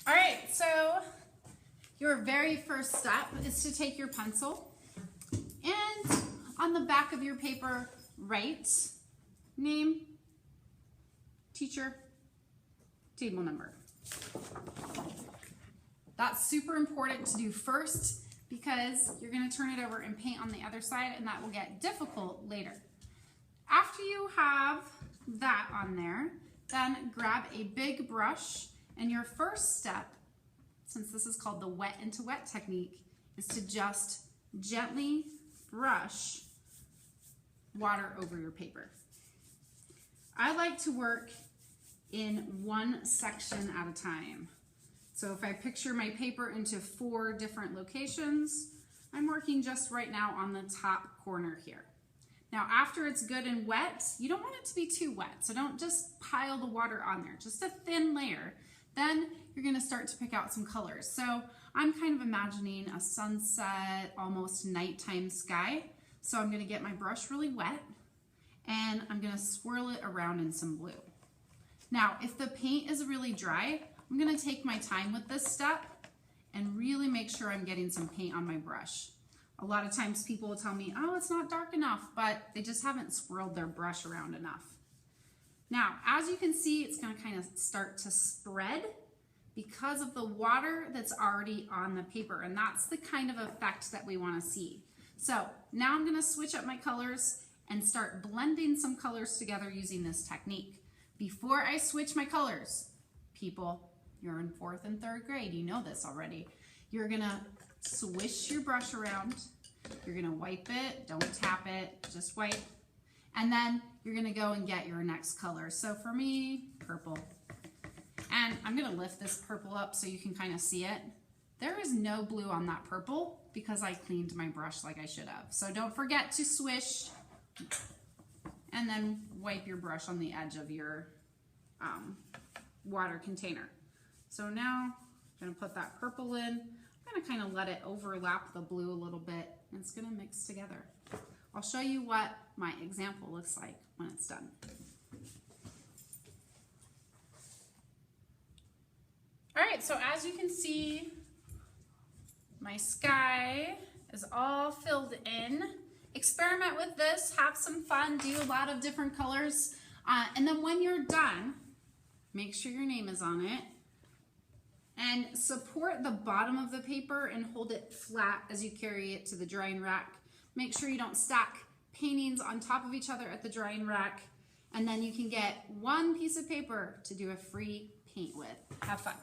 All right, so your very first step is to take your pencil and on the back of your paper, write name, teacher, table number. That's super important to do first because you're going to turn it over and paint on the other side, and that will get difficult later. After you have that on there, then grab a big brush, and your first step, since this is called the wet into wet technique, is to just gently brush water over your paper. I like to work in one section at a time. So if I picture my paper into 4 different locations, I'm working just right now on the top corner here. Now after it's good and wet, you don't want it to be too wet, so don't just pile the water on there, just a thin layer. Then you're gonna start to pick out some colors. So I'm kind of imagining a sunset, almost nighttime sky. So I'm gonna get my brush really wet and I'm gonna swirl it around in some blue. Now, if the paint is really dry, I'm gonna take my time with this step and really make sure I'm getting some paint on my brush. A lot of times people will tell me, oh, it's not dark enough, but they just haven't swirled their brush around enough. Now, as you can see, it's gonna kind of start to spread because of the water that's already on the paper, and that's the kind of effect that we wanna see. So now I'm gonna switch up my colors and start blending some colors together using this technique. Before I switch my colors, people, you're in 4th and 3rd grade, you know this already. You're gonna swish your brush around, you're gonna wipe it, don't tap it, just wipe, and then you're gonna go and get your next color. So for me, purple. And I'm gonna lift this purple up so you can kind of see it. There is no blue on that purple because I cleaned my brush like I should have. So don't forget to swish and then wipe your brush on the edge of your water container. So now I'm gonna put that purple in. I'm gonna kind of let it overlap the blue a little bit, and it's gonna mix together. I'll show you what my example looks like when it's done. All right, so as you can see, my sky is all filled in. Experiment with this, have some fun, do a lot of different colors, and then when you're done, make sure your name is on it, and support the bottom of the paper and hold it flat as you carry it to the drying rack. Make sure you don't stack paintings on top of each other at the drying rack, and then you can get one piece of paper to do a free paint with. Have fun.